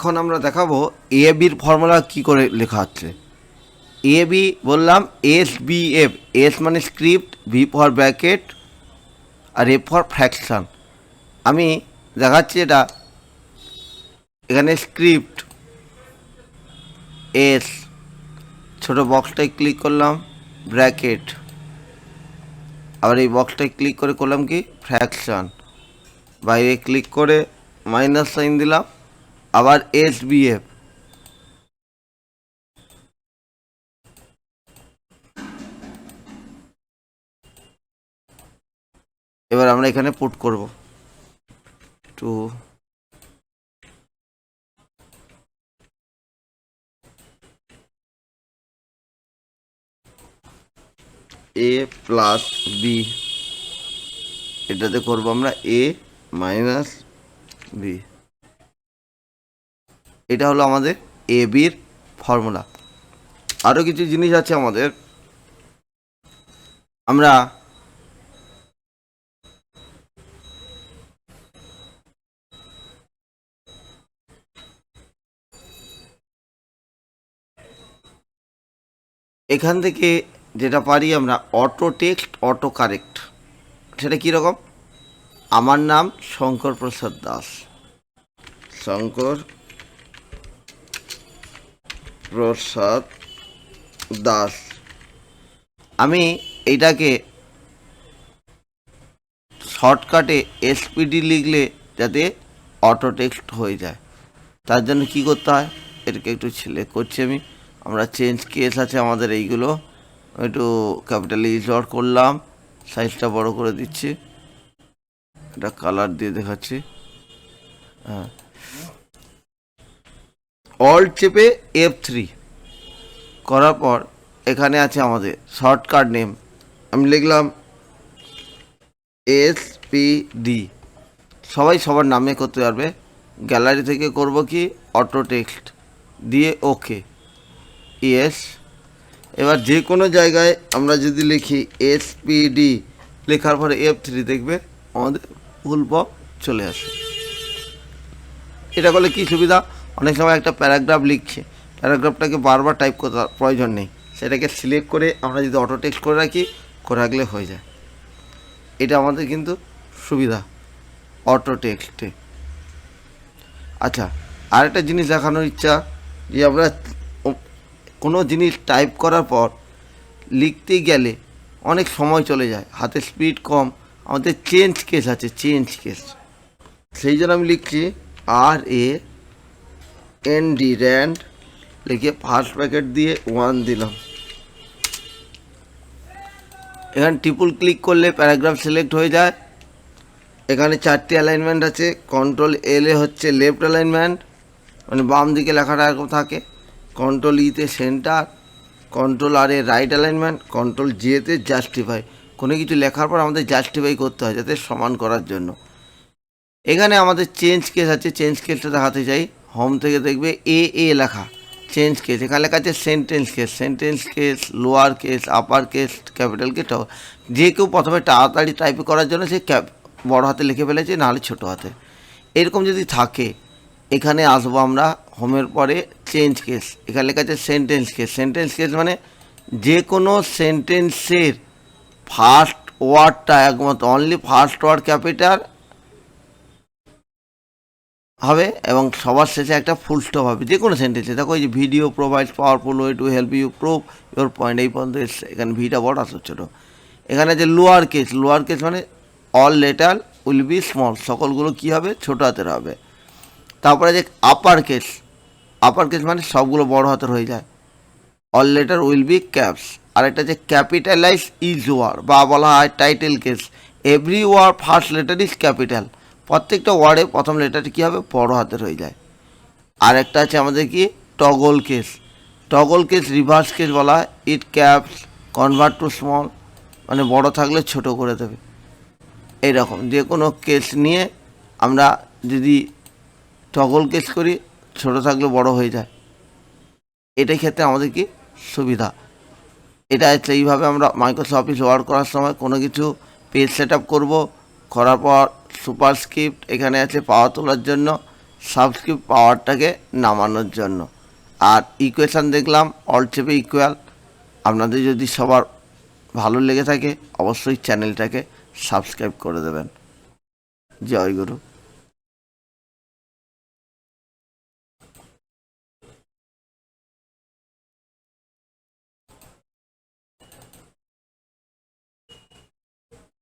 এখন আমরা দেখাবো এ বির ফর্মুলা কি করে লেখা হচ্ছে। এ বি বললাম এস বি এফ, এস মানে স্ক্রিপ্ট, বি ফর ব্র্যাকেট আর এফ ফর ফ্র্যাকশান। আমি দেখাচ্ছি এটা, এখানে স্ক্রিপ্ট এস, ছোটো বক্সটায় ক্লিক করলাম ব্র্যাকেট, আবার এই বক্সটায় ক্লিক করে করলাম কি ফ্র্যাকশান, বাইরে ক্লিক করে মাইনাস সাইন দিলাম, আবার এস বি এফ, এবার আমরা এখানে পুট করব টু এ প্লাস বি, এটাতে করবো আমরা এ মাইনাস বি। এটা হলো আমাদের এ বির ফর্মুলা। আরও কিছু জিনিস আছে আমাদের, আমরা এখান থেকে যেটা পারি আমরা অটো টেক্সট অটো কারেক্ট। সেটা কীরকম? আমার নাম শঙ্কর প্রসাদ দাস, শঙ্কর প্রসাদ দাস, আমি এইটাকে শর্টকাটে এসপিডি লিখলে যাতে অটো টেক্সট হয়ে যায়, তার জন্য কি করতে হয়, এটাকে একটু সিলেক্ট করছি আমি। আমরা চেঞ্জ কেস আছে আমাদের এইগুলো, একটু ক্যাপিটালাইজ করলাম, সাইজটা বড় করে দিচ্ছি, এটা কালার দিয়ে দেখাচ্ছি। হ্যাঁ, অল্ট চেপে F3 করার পর এখানে আছে আমাদের শর্টকাট নেম, আমি লিখলাম SPD, সবাই সবার নামে করতে পারবে। গ্যালারি থেকে করব কি অটো টেক্সট দিয়ে ওকে ইয়েস। এবার যে কোনো জায়গায় আমরা যদি লিখি SPD লেখার পরে F3 দেখবে আমাদের ফুল ফর্ম চলে আসে। এটা করলে কি সুবিধা, অনেক সময় একটা প্যারাগ্রাফ লিখছে, প্যারাগ্রাফটাকে বারবার টাইপ করার প্রয়োজন নেই, সেটাকে সিলেক্ট করে আমরা যদি অটো টেক্সট করে রাখলে হয়ে যায়। এটা আমাদের কিন্তু সুবিধা অটো টেক্সটে। আচ্ছা, আরেকটা জিনিস দেখানোর ইচ্ছা, যে আমরা কোনো জিনিস টাইপ করার পর লিখতে গেলে অনেক সময় চলে যায়, হাতে স্পিড কম, আমাদের চেঞ্জ কেস আছে, চেঞ্জ কেস, সেই জন্য আমি লিখছি RAND, র্যান্ড লিখে ফার্স্ট ব্র্যাকেট দিয়ে 1 দিলাম। এখানে ট্রিপল ক্লিক করলে প্যারাগ্রাফ সিলেক্ট হয়ে যায়। এখানে 4টি অ্যালাইনমেন্ট আছে, কন্ট্রোল L এ হচ্ছে লেফট অ্যালাইনমেন্ট, মানে বাম দিকে লেখাটা এরকম থাকে, কন্ট্রোল E তে সেন্টার, কন্ট্রোল R এ রাইট অ্যালাইনমেন্ট, কন্ট্রোল J তে জাস্টিফাই। কোনো কিছু লেখার পর আমাদের জাস্টিফাই করতে হয় যাতে সমান করার জন্য। এখানে আমাদের চেঞ্জ কেস আছে, চেঞ্জ কেসটা দেখাতে চাই, হোম থেকে দেখবে এ লেখা চেঞ্জ কেস, এখানে লেখা আছে sentence case, sentence case, lower case, upper case, capital case. যে কেউ প্রথমে তাড়াতাড়ি টাইপ করার জন্য সে বড় হাতে লিখে ফেলেছে, নাহলে ছোটো হাতে। এরকম যদি থাকে, এখানে আসবো আমরা হোমের পরে চেঞ্জ কেস, এখানে লেখা আছে সেন্টেন্স কেস। সেন্টেন্স কেস মানে যে কোনো সেন্টেন্সের ফার্স্ট ওয়ার্ডটা একমাত্র অনলি ফার্স্ট ওয়ার্ড ক্যাপিটাল হবে এবং সবার শেষে একটা ফুল স্টপ হবে যে কোনো সেন্টেন্সে। দেখো এই যে video provides powerful way to help you prove your point, এই পর্যন্ত এসছে। এখানে ভিটা বড় আসলে ছোটো। এখানে যে লোয়ার কেস, লোয়ার কেস মানে all letter will be small, সকলগুলো কী হবে, ছোটো হাতের হবে। তারপরে যে আপার কেস, আপার কেস মানে সবগুলো বড় হাতের হয়ে যায়, all letter will be caps. আর একটা যে ক্যাপিটালাইজ ইজ ওয়ার্ড বা বলা হয় title case, every word first letter is capital, প্রত্যেকটা ওয়ার্ডে প্রথম লেটারটি কী হবে, বড় হাতের হয়ে যায়। আর একটা আছে আমাদের কি toggle case, toggle case reverse case বলা হয়, it caps convert to small, মানে বড় থাকলে ছোট করে দেবে। এইরকম যে কোনো কেস নিয়ে আমরা যদি টগল কেস করি, ছোট থাকলে বড় হয়ে যায়, এটাই ক্ষেত্রে আমাদের কি সুবিধা। এটা হচ্ছে এইভাবে আমরা মাইক্রোসফট অফিস ওয়ার্ক করার সময় কোনো কিছু পেজ সেট আপ করবো, করার পর সুপারস্ক্রিপ্ট এখানে আছে পাওয়ার তোলার জন্য, সাবস্ক্রিপ্ট পাওয়ারটাকে নামানোর জন্য। আর ইকুয়েশান দেখলাম অল চেপে ইকুয়াল। আপনাদের যদি সবার ভালো লেগে থাকে অবশ্যই চ্যানেলটাকে সাবস্ক্রাইব করে দেবেন। জয় গুরু।